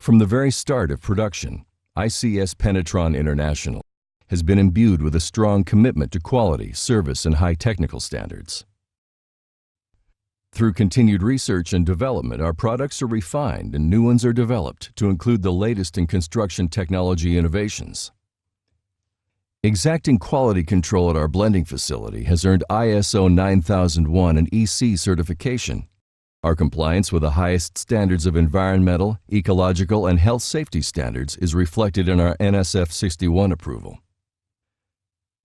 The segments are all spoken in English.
From the very start of production, ICS Penetron International has been imbued with a strong commitment to quality, service, and high technical standards. Through continued research and development, our products are refined and new ones are developed to include the latest in construction technology innovations. Exacting quality control at our blending facility has earned ISO 9001 and EC certification. Our compliance with the highest standards of environmental, ecological, and health safety standards is reflected in our NSF 61 approval.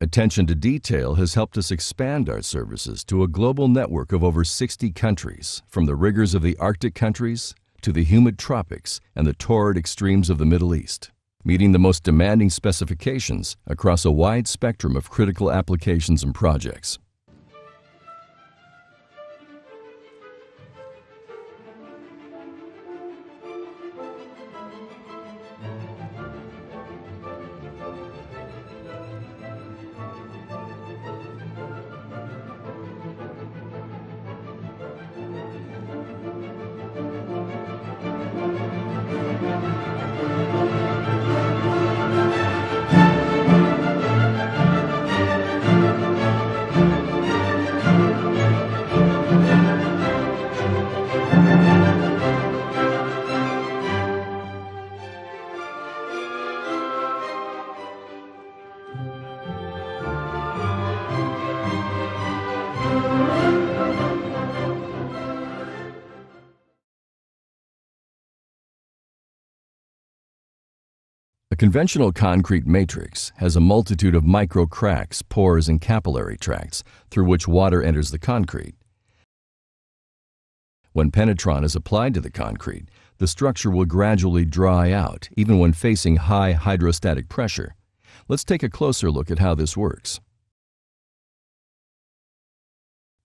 Attention to detail has helped us expand our services to a global network of over 60 countries, from the rigors of the Arctic countries to the humid tropics and the torrid extremes of the Middle East, meeting the most demanding specifications across a wide spectrum of critical applications and projects. A conventional concrete matrix has a multitude of micro cracks, pores, and capillary tracts through which water enters the concrete. When Penetron is applied to the concrete, the structure will gradually dry out, even when facing high hydrostatic pressure. Let's take a closer look at how this works.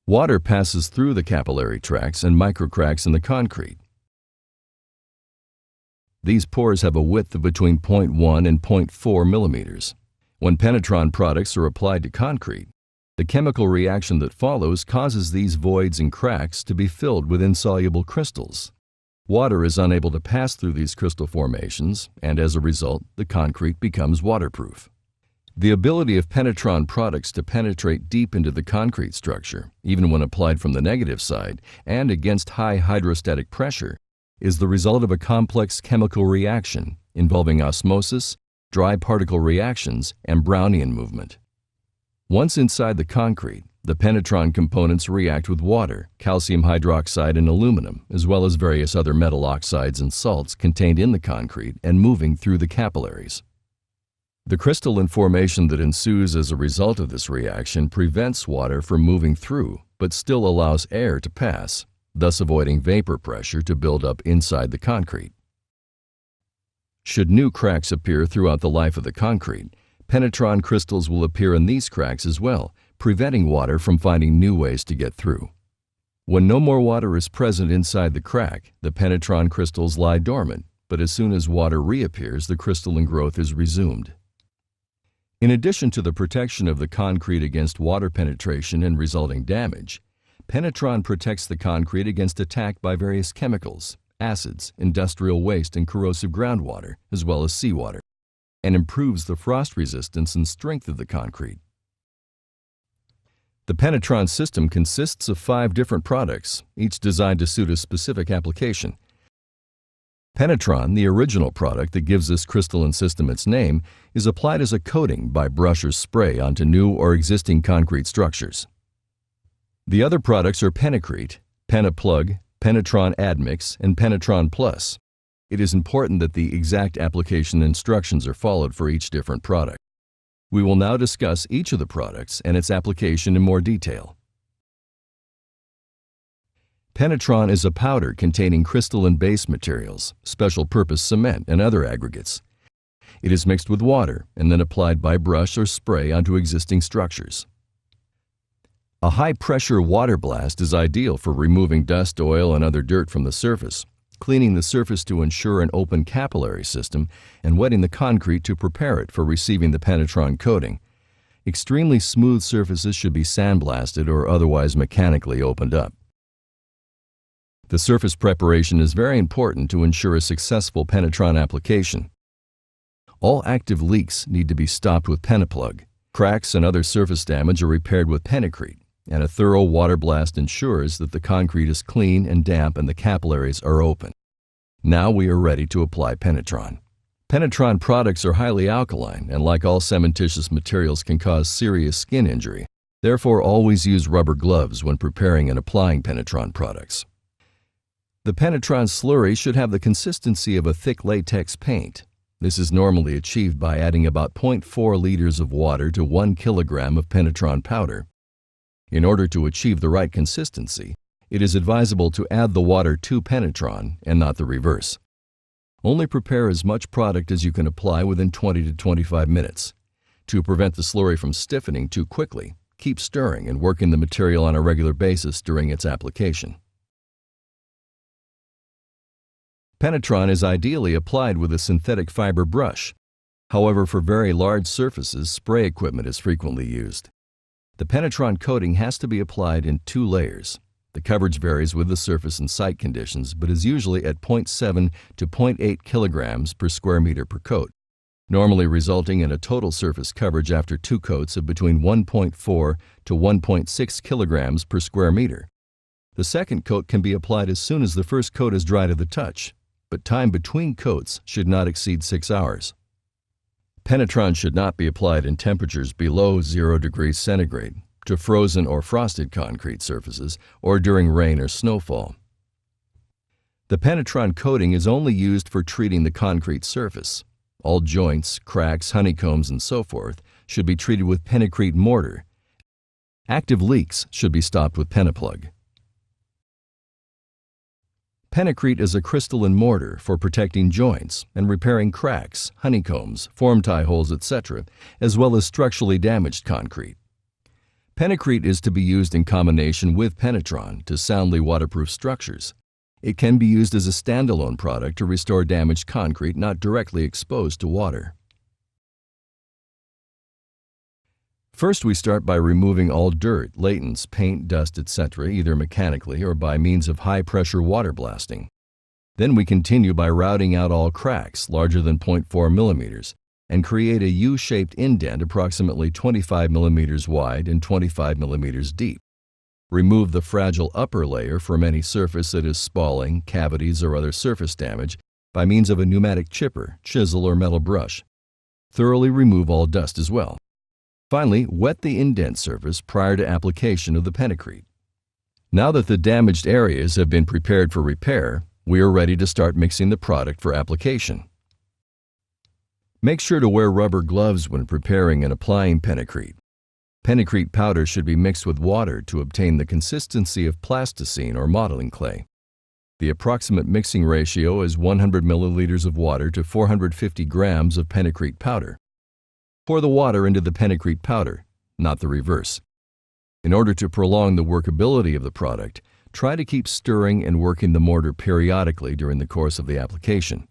Water passes through the capillary tracts and microcracks in the concrete. These pores have a width of between 0.1 and 0.4 millimeters. When Penetron products are applied to concrete, the chemical reaction that follows causes these voids and cracks to be filled with insoluble crystals. Water is unable to pass through these crystal formations, and as a result, the concrete becomes waterproof. The ability of Penetron products to penetrate deep into the concrete structure, even when applied from the negative side and against high hydrostatic pressure, is the result of a complex chemical reaction involving osmosis, dry particle reactions, and Brownian movement. Once inside the concrete, the Penetron components react with water, calcium hydroxide, and aluminum, as well as various other metal oxides and salts contained in the concrete and moving through the capillaries. The crystalline formation that ensues as a result of this reaction prevents water from moving through, but still allows air to pass, thus avoiding vapor pressure to build up inside the concrete. Should new cracks appear throughout the life of the concrete, Penetron crystals will appear in these cracks as well, preventing water from finding new ways to get through. When no more water is present inside the crack, the Penetron crystals lie dormant, but as soon as water reappears, the crystalline growth is resumed. In addition to the protection of the concrete against water penetration and resulting damage, Penetron protects the concrete against attack by various chemicals, acids, industrial waste, and corrosive groundwater, as well as seawater, and improves the frost resistance and strength of the concrete. The Penetron system consists of 5 different products, each designed to suit a specific application. Penetron, the original product that gives this crystalline system its name, is applied as a coating by brush or spray onto new or existing concrete structures. The other products are Penecrete, Peneplug, Penetron Admix, and Penetron Plus. It is important that the exact application instructions are followed for each different product. We will now discuss each of the products and its application in more detail. Penetron is a powder containing crystalline base materials, special-purpose cement, and other aggregates. It is mixed with water and then applied by brush or spray onto existing structures. A high-pressure water blast is ideal for removing dust, oil, and other dirt from the surface, cleaning the surface to ensure an open capillary system, and wetting the concrete to prepare it for receiving the Penetron coating. Extremely smooth surfaces should be sandblasted or otherwise mechanically opened up. The surface preparation is very important to ensure a successful Penetron application. All active leaks need to be stopped with Peneplug. Cracks and other surface damage are repaired with Penecrete, and a thorough water blast ensures that the concrete is clean and damp and the capillaries are open. Now we are ready to apply Penetron. Penetron products are highly alkaline and, like all cementitious materials, can cause serious skin injury. Therefore, always use rubber gloves when preparing and applying Penetron products. The Penetron slurry should have the consistency of a thick latex paint. This is normally achieved by adding about 0.4 liters of water to 1 kilogram of Penetron powder. In order to achieve the right consistency, it is advisable to add the water to Penetron and not the reverse. Only prepare as much product as you can apply within 20 to 25 minutes. To prevent the slurry from stiffening too quickly, keep stirring and working the material on a regular basis during its application. Penetron is ideally applied with a synthetic fiber brush. However, for very large surfaces, spray equipment is frequently used. The Penetron coating has to be applied in 2 layers. The coverage varies with the surface and site conditions, but is usually at 0.7 to 0.8 kilograms per square meter per coat, normally resulting in a total surface coverage after 2 coats of between 1.4 to 1.6 kilograms per square meter. The second coat can be applied as soon as the first coat is dry to the touch, but time between coats should not exceed 6 hours. Penetron should not be applied in temperatures below 0 degrees centigrade to frozen or frosted concrete surfaces or during rain or snowfall. The Penetron coating is only used for treating the concrete surface. All joints, cracks, honeycombs, and so forth should be treated with Penecrete mortar. Active leaks should be stopped with Peneplug. Penecrete is a crystalline mortar for protecting joints and repairing cracks, honeycombs, form tie holes, etc., as well as structurally damaged concrete. Penecrete is to be used in combination with Penetron to soundly waterproof structures. It can be used as a standalone product to restore damaged concrete not directly exposed to water. First, we start by removing all dirt, latents, paint, dust, etc., either mechanically or by means of high-pressure water blasting. Then we continue by routing out all cracks larger than 0.4 millimeters and create a U-shaped indent approximately 25 millimeters wide and 25 millimeters deep. Remove the fragile upper layer from any surface that is spalling, cavities, or other surface damage by means of a pneumatic chipper, chisel, or metal brush. Thoroughly remove all dust as well. Finally, wet the indent surface prior to application of the Penecrete. Now that the damaged areas have been prepared for repair, we are ready to start mixing the product for application. Make sure to wear rubber gloves when preparing and applying Penecrete. Penecrete powder should be mixed with water to obtain the consistency of plasticine or modeling clay. The approximate mixing ratio is 100 milliliters of water to 450 grams of Penecrete powder. Pour the water into the Penecrete powder, not the reverse. In order to prolong the workability of the product, try to keep stirring and working the mortar periodically during the course of the application.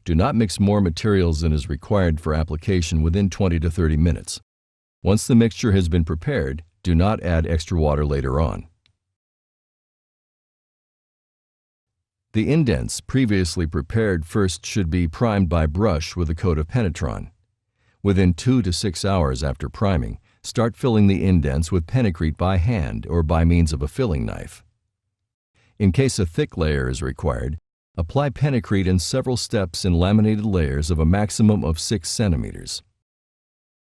Do not mix more materials than is required for application within 20 to 30 minutes. Once the mixture has been prepared, do not add extra water later on. The indents previously prepared first should be primed by brush with a coat of Penetron. Within 2 to 6 hours after priming, start filling the indents with Penecrete by hand or by means of a filling knife. In case a thick layer is required, apply Penecrete in several steps in laminated layers of a maximum of 6 centimeters.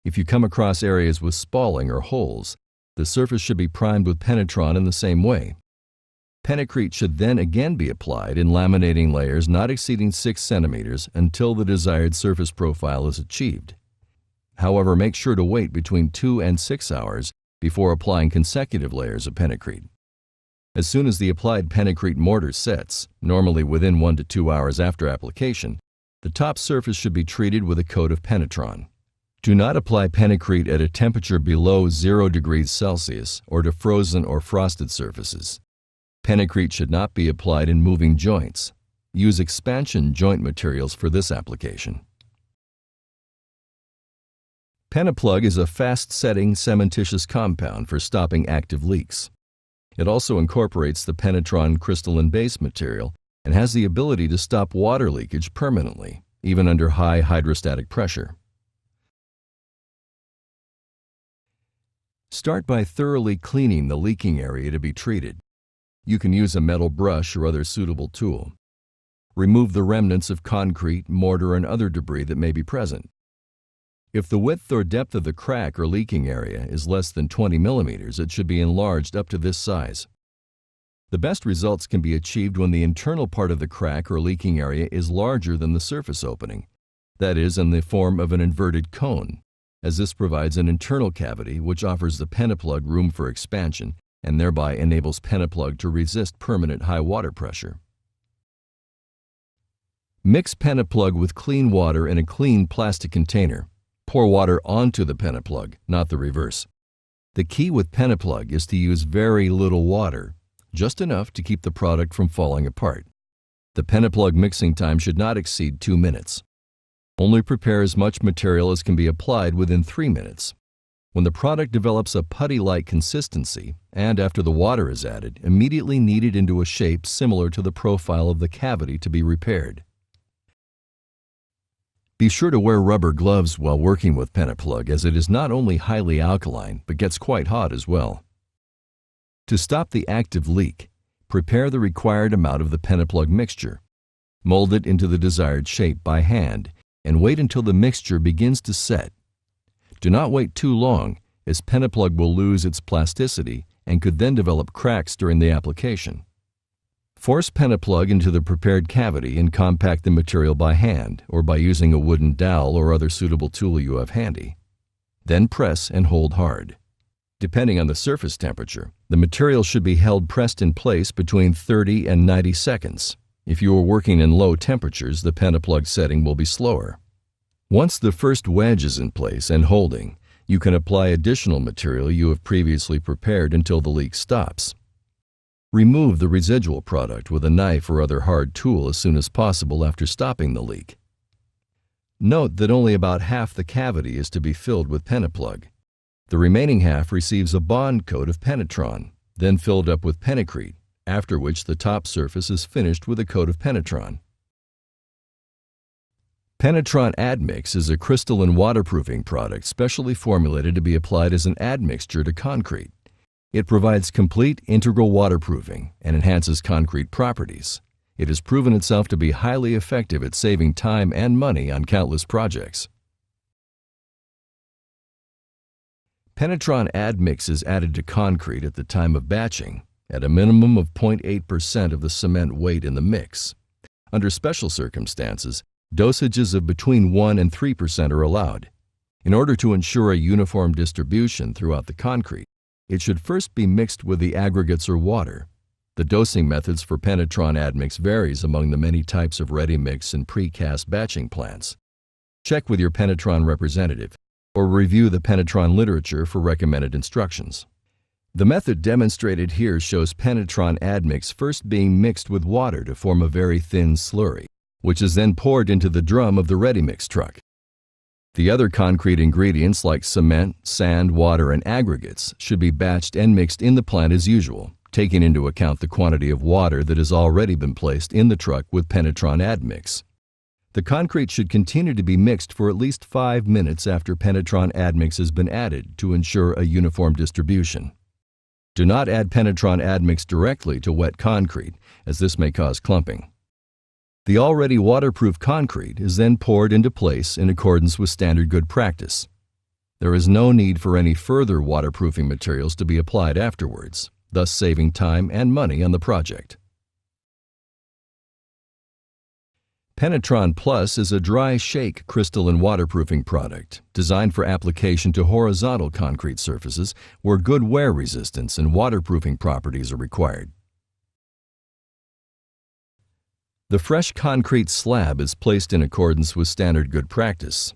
If you come across areas with spalling or holes, the surface should be primed with Penetron in the same way. Penecrete should then again be applied in laminating layers not exceeding 6 centimeters until the desired surface profile is achieved. However, make sure to wait between 2 and 6 hours before applying consecutive layers of Penecrete. As soon as the applied Penecrete mortar sets, normally within 1 to 2 hours after application, the top surface should be treated with a coat of Penetron. Do not apply Penecrete at a temperature below 0 degrees Celsius or to frozen or frosted surfaces. Penecrete should not be applied in moving joints. Use expansion joint materials for this application. Peneplug is a fast-setting cementitious compound for stopping active leaks. It also incorporates the Penetron crystalline base material and has the ability to stop water leakage permanently, even under high hydrostatic pressure. Start by thoroughly cleaning the leaking area to be treated. You can use a metal brush or other suitable tool. Remove the remnants of concrete, mortar, and other debris that may be present. If the width or depth of the crack or leaking area is less than 20 millimeters, it should be enlarged up to this size. The best results can be achieved when the internal part of the crack or leaking area is larger than the surface opening, that is, in the form of an inverted cone, as this provides an internal cavity which offers the Peneplug room for expansion and thereby enables Peneplug to resist permanent high water pressure. Mix Peneplug with clean water in a clean plastic container. Pour water onto the Peneplug, not the reverse. The key with Peneplug is to use very little water, just enough to keep the product from falling apart. The Peneplug mixing time should not exceed 2 minutes. Only prepare as much material as can be applied within 3 minutes. When the product develops a putty-like consistency, and after the water is added, immediately knead it into a shape similar to the profile of the cavity to be repaired. Be sure to wear rubber gloves while working with Peneplug, as it is not only highly alkaline, but gets quite hot as well. To stop the active leak, prepare the required amount of the Peneplug mixture. Mold it into the desired shape by hand, and wait until the mixture begins to set. Do not wait too long, as Peneplug will lose its plasticity and could then develop cracks during the application. Force Peneplug into the prepared cavity and compact the material by hand or by using a wooden dowel or other suitable tool you have handy. Then press and hold hard. Depending on the surface temperature, the material should be held pressed in place between 30 and 90 seconds. If you are working in low temperatures, the Peneplug setting will be slower. Once the first wedge is in place and holding, you can apply additional material you have previously prepared until the leak stops. Remove the residual product with a knife or other hard tool as soon as possible after stopping the leak. Note that only about half the cavity is to be filled with Peneplug. The remaining half receives a bond coat of Penetron, then filled up with Penecrete, after which the top surface is finished with a coat of Penetron. Penetron Admix is a crystalline waterproofing product specially formulated to be applied as an admixture to concrete. It provides complete integral waterproofing and enhances concrete properties. It has proven itself to be highly effective at saving time and money on countless projects. Penetron Admix is added to concrete at the time of batching at a minimum of 0.8% of the cement weight in the mix. Under special circumstances, dosages of between 1 and 3% are allowed. In order to ensure a uniform distribution throughout the concrete, it should first be mixed with the aggregates or water. The dosing methods for Penetron Admix varies among the many types of ready-mix and precast batching plants. Check with your Penetron representative or review the Penetron literature for recommended instructions. The method demonstrated here shows Penetron Admix first being mixed with water to form a very thin slurry, which is then poured into the drum of the ready-mix truck. The other concrete ingredients like cement, sand, water, and aggregates should be batched and mixed in the plant as usual, taking into account the quantity of water that has already been placed in the truck with Penetron Admix. The concrete should continue to be mixed for at least 5 minutes after Penetron Admix has been added to ensure a uniform distribution. Do not add Penetron Admix directly to wet concrete, as this may cause clumping. The already waterproof concrete is then poured into place in accordance with standard good practice. There is no need for any further waterproofing materials to be applied afterwards, thus saving time and money on the project. Penetron Plus is a dry shake crystalline waterproofing product designed for application to horizontal concrete surfaces where good wear resistance and waterproofing properties are required. The fresh concrete slab is placed in accordance with standard good practice.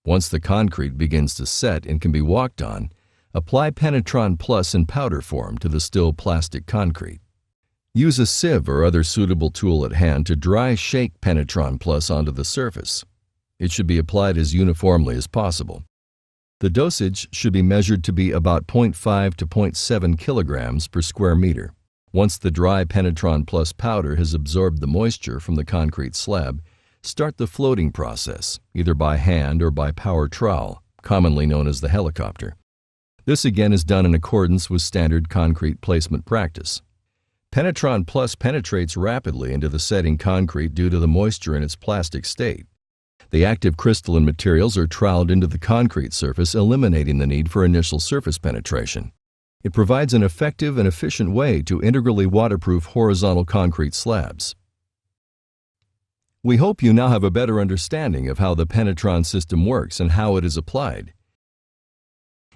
Once the concrete begins to set and can be walked on, apply Penetron Plus in powder form to the still plastic concrete. Use a sieve or other suitable tool at hand to dry shake Penetron Plus onto the surface. It should be applied as uniformly as possible. The dosage should be measured to be about 0.5 to 0.7 kilograms per square meter. Once the dry Penetron Plus powder has absorbed the moisture from the concrete slab, start the floating process, either by hand or by power trowel, commonly known as the helicopter. This again is done in accordance with standard concrete placement practice. Penetron Plus penetrates rapidly into the setting concrete due to the moisture in its plastic state. The active crystalline materials are troweled into the concrete surface, eliminating the need for initial surface penetration. It provides an effective and efficient way to integrally waterproof horizontal concrete slabs. We hope you now have a better understanding of how the Penetron system works and how it is applied.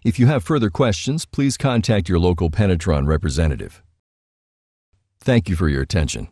If you have further questions, please contact your local Penetron representative. Thank you for your attention.